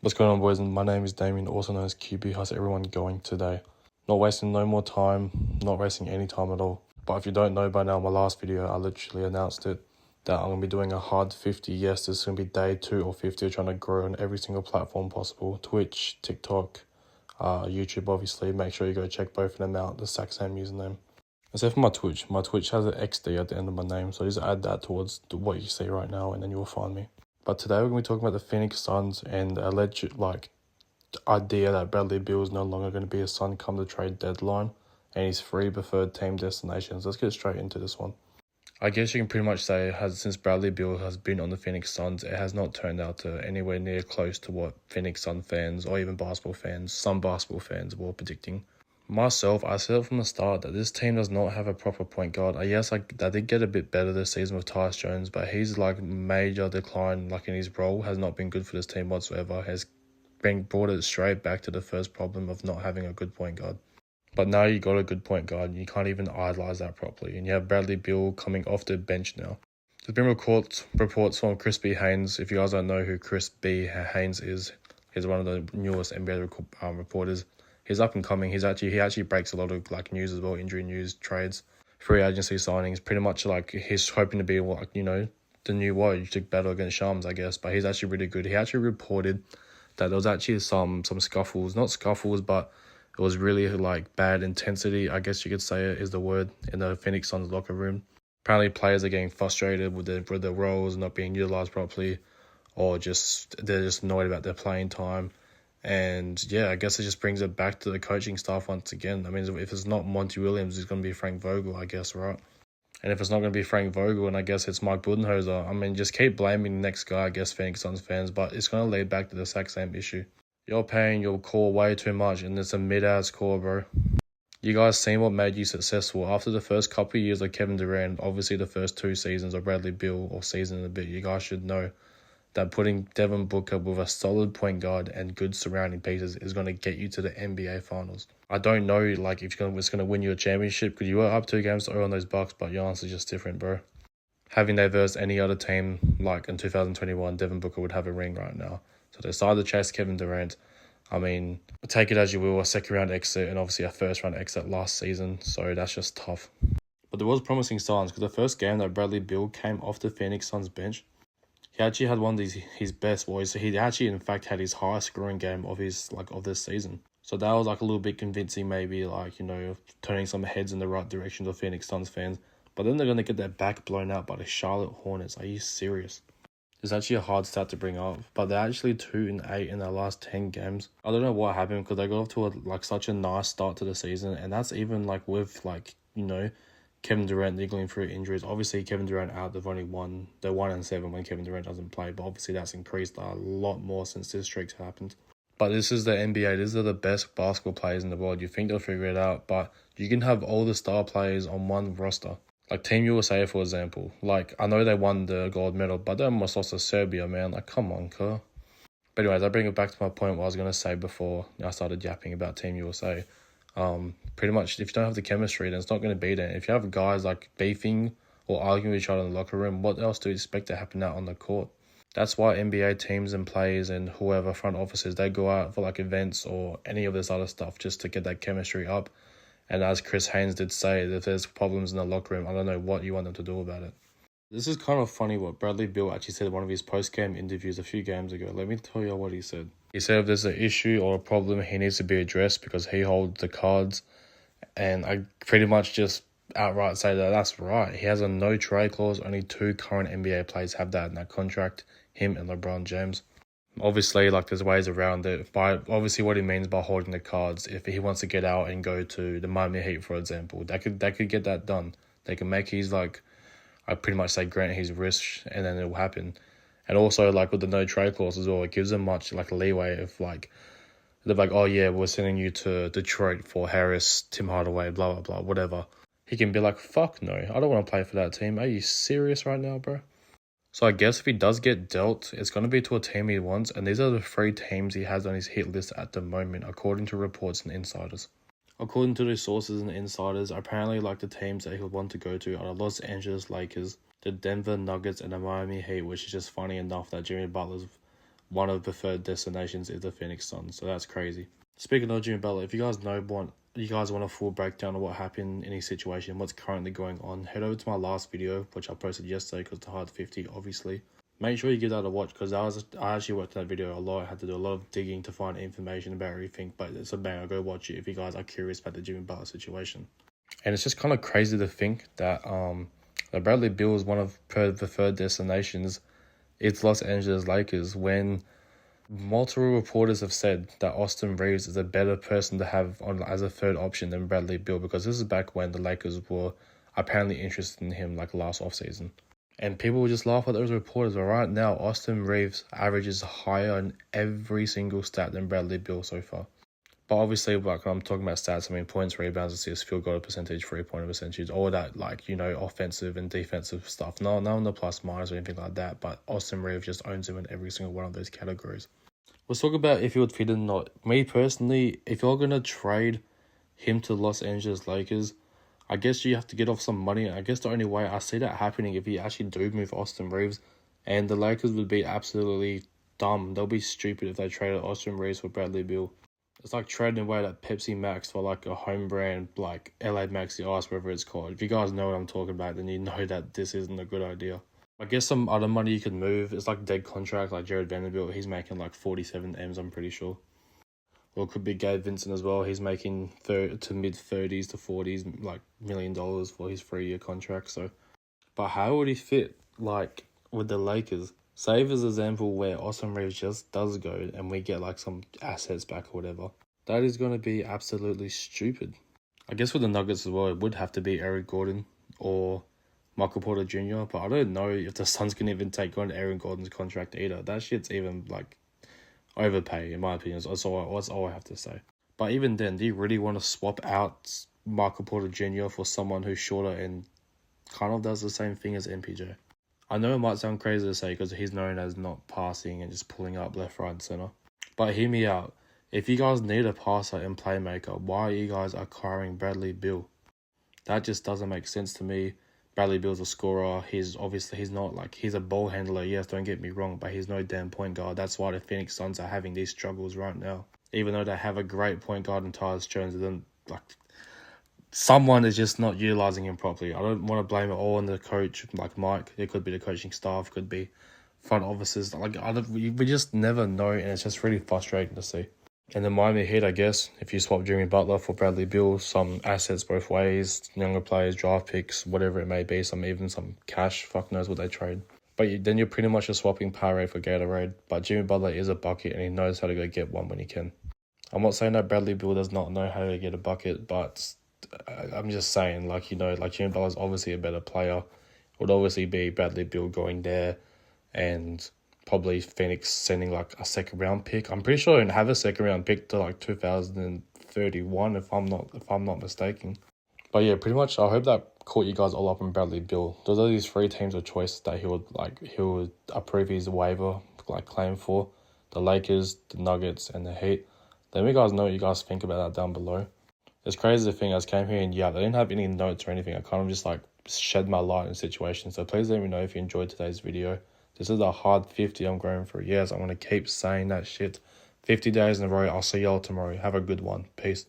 What's going on, boys? And my name is Damien, also known as QB. How's everyone going today? Not wasting no more time, not wasting any time at all. But if you don't know by now, my last video, I literally announced it that I'm going to be doing a hard 50. Yes, this is going to be day 2 or 50, trying to grow on every single platform possible. Twitch, TikTok, YouTube, obviously. Make sure you go check both of them out, the exact same username. Except for my Twitch has an XD at the end of my name, so just add that towards what you see right now, and then you will find me. But today we're going to be talking about the Phoenix Suns and the alleged idea that Bradley Beal is no longer going to be a Sun come the trade deadline, and his 3 preferred team destinations. Let's get straight into this one. I guess you can pretty much say since Bradley Beal has been on the Phoenix Suns, it has not turned out to anywhere near close to what Phoenix Sun fans or even some basketball fans were predicting. Myself, I said from the start that this team does not have a proper point guard. Yes, I did get a bit better this season with Tyus Jones, but he's major decline in his role has not been good for this team whatsoever. Has brought it straight back to the first problem of not having a good point guard. But now you got a good point guard, and you can't even idolize that properly. And you have Bradley Beal coming off the bench now. There's been reports from Chris B. Haynes. If you guys don't know who Chris B. Haynes is, he's one of the newest NBA reporters. He's up and coming. He actually breaks a lot of news as well, injury news, trades, free agency signings. Pretty much he's hoping to be the new Woj to battle against Shams, I guess. But he's actually really good. He actually reported that there was actually some scuffles, not scuffles, but it was really bad intensity, I guess you could say it is the word, in the Phoenix Suns locker room. Apparently players are getting frustrated with their roles not being utilized properly, or they're just annoyed about their playing time. And yeah, I guess it just brings it back to the coaching staff once again. I mean, if it's not Monty Williams, it's going to be Frank Vogel, I guess, right? And if it's not going to be Frank Vogel, and I guess it's Mike Budenholzer, I mean, just keep blaming the next guy, I guess, Phoenix Suns fans, but it's going to lead back to the exact same issue. You're paying your core way too much, and it's a mid-ass core, bro. You guys seen what made you successful. After the first couple of years of Kevin Durant, obviously the first 2 seasons of Bradley Beal, or season and a bit, you guys should know that putting Devin Booker with a solid point guard and good surrounding pieces is going to get you to the NBA Finals. I don't know if it's going to win you a championship, because you were up 2 games to 0 on those Bucks, but Giannis is just different, bro. Having they versed any other team in 2021, Devin Booker would have a ring right now. So they decided to chase Kevin Durant. I mean, take it as you will, a second round exit and obviously a first round exit last season, so that's just tough. But there was promising signs, because the first game that Bradley Beal came off the Phoenix Suns bench, he actually had one of his best boys. So he actually, in fact, had his highest scoring game of this season. So that was a little bit convincing, maybe turning some heads in the right direction of Phoenix Suns fans. But then they're going to get their back blown out by the Charlotte Hornets. Are you serious? It's actually a hard stat to bring up, but they're actually 2-8 in their last 10 games. I don't know what happened, because they got off to such a nice start to the season, and that's even with Kevin Durant niggling through injuries. Obviously, Kevin Durant out, they've only won. They're 1-7 when Kevin Durant doesn't play, but obviously that's increased a lot more since this streak's happened. But this is the NBA. These are the best basketball players in the world. You think they'll figure it out, but you can have all the star players on one roster. Team USA, for example. I know they won the gold medal, but they almost lost to Serbia, man. Come on, car. But anyways, I bring it back to my point what I was going to say before I started yapping about Team USA. Pretty much, if you don't have the chemistry, then it's not going to be there. If you have guys beefing or arguing with each other in the locker room, what else do you expect to happen out on the court? That's why NBA teams and players and whoever front offices, they go out for events or any of this other stuff just to get that chemistry up. And as Chris Haynes did say, if there's problems in the locker room, I don't know what you want them to do about it. This is kind of funny what Bradley Beal actually said in one of his post-game interviews a few games ago. Let me tell you what he said. He said if there's an issue or a problem, he needs to be addressed because he holds the cards. And I pretty much just outright say that that's right. He has a no-trade clause. Only 2 current NBA players have that in that contract, him and LeBron James. Obviously, there's ways around it. Obviously, what he means by holding the cards, if he wants to get out and go to the Miami Heat, for example, they could get that done. They can make his I pretty much say grant his risk, and then it will happen. And also, with the no trade clause as well, it gives them much leeway if they're oh yeah, we're sending you to Detroit for Harris, Tim Hardaway, blah blah blah, whatever. He can be fuck no, I don't want to play for that team. Are you serious right now, bro? So I guess if he does get dealt, it's going to be to a team he wants, and these are the 3 teams he has on his hit list at the moment, according to reports and insiders. According to the sources and insiders, apparently the teams that he would want to go to are the Los Angeles Lakers, the Denver Nuggets, and the Miami Heat, which is just funny enough that Jimmy Butler's one of the preferred destinations is the Phoenix Suns. So that's crazy. Speaking of Jimmy Butler, if you guys want a full breakdown of what happened in his situation, what's currently going on, head over to my last video, which I posted yesterday because the hard 50, obviously. Make sure you give that a watch because I actually watched that video a lot. I had to do a lot of digging to find information about everything, but it's a banger. Go watch it if you guys are curious about the Jimmy Butler situation. And it's just kind of crazy to think that the Bradley Beal is one of the preferred destinations. It's Los Angeles Lakers, when multiple reporters have said that Austin Reeves is a better person to have on as a third option than Bradley Beal, because this is back when the Lakers were apparently interested in him like last offseason. And people will just laugh at those reporters. But right now, Austin Reeves averages higher in every single stat than Bradley Beal so far. But obviously, like when I'm talking about stats, I mean points, rebounds, assists, field goal percentage, 3-pointer percentage, all that, like, you know, offensive and defensive stuff. No, none of the plus minus or anything like that. But Austin Reeves just owns him in every single one of those categories. Let's talk about if he would fit in or not. Me personally, if you're going to trade him to Los Angeles Lakers, I guess you have to get off some money. I guess the only way I see that happening if you actually do move Austin Reeves, and the Lakers would be absolutely dumb. They'll be stupid if they traded Austin Reeves for Bradley Beal. It's like trading away that Pepsi Max for like a home brand, like LA Maxi Ice, whatever it's called. If you guys know what I'm talking about, then you know that this isn't a good idea. I guess some other money you could move. It's like dead contract, like Jared Vanderbilt. He's making like 47 M's, I'm pretty sure. Or it could be Gabe Vincent as well. He's making to mid 30s to 40s, like $1 million for his 3-year contract. So, but how would he fit like with the Lakers? Say as an example where Austin Reeves just does go and we get like some assets back or whatever. That is going to be absolutely stupid. I guess with the Nuggets as well, it would have to be Eric Gordon or Michael Porter Jr. But I don't know if the Suns can even take on Aaron Gordon's contract either. That shit's even like overpay, in my opinion. That's all I have to say. But even then, do you really want to swap out Michael Porter Jr. for someone who's shorter and kind of does the same thing as MPJ? I know it might sound crazy to say because he's known as not passing and just pulling up left, right, and center. But hear me out. If you guys need a passer and playmaker, why are you guys acquiring Bradley Beal? That just doesn't make sense to me. Bradley Beal's a scorer. He's not like, he's a ball handler. Yes, don't get me wrong, but he's no damn point guard. That's why the Phoenix Suns are having these struggles right now. Even though they have a great point guard in Tyus Jones, then like someone is just not utilizing him properly. I don't want to blame it all on the coach, like Mike. It could be the coaching staff, could be front offices. Like we just never know, and it's just really frustrating to see. And the Miami Heat, I guess, if you swap Jimmy Butler for Bradley Beal, some assets both ways, younger players, draft picks, whatever it may be, even some cash, fuck knows what they trade. But then you're pretty much just swapping Powerade for Gatorade. But Jimmy Butler is a bucket, and he knows how to go get one when he can. I'm not saying that Bradley Beal does not know how to get a bucket, but I'm just saying, like, you know, like Jimmy Butler is obviously a better player. It would obviously be Bradley Beal going there and probably Phoenix sending like a second round pick. I'm pretty sure they don't have a second round pick to like 2031 if I'm not mistaken. But yeah, pretty much I hope that caught you guys all up on Bradley Beal. Those are these 3 teams of choice that he would approve his waiver like claim for. The Lakers, the Nuggets, and the Heat. Let me guys know what you guys think about that down below. It's crazy the thing, I came here and yeah, they didn't have any notes or anything. I kind of just like shed my light in the situation. So please let me know if you enjoyed today's video. This is a hard 50 I'm going through. Yes, I'm going to keep saying that shit. 50 days in a row. I'll see y'all tomorrow. Have a good one. Peace.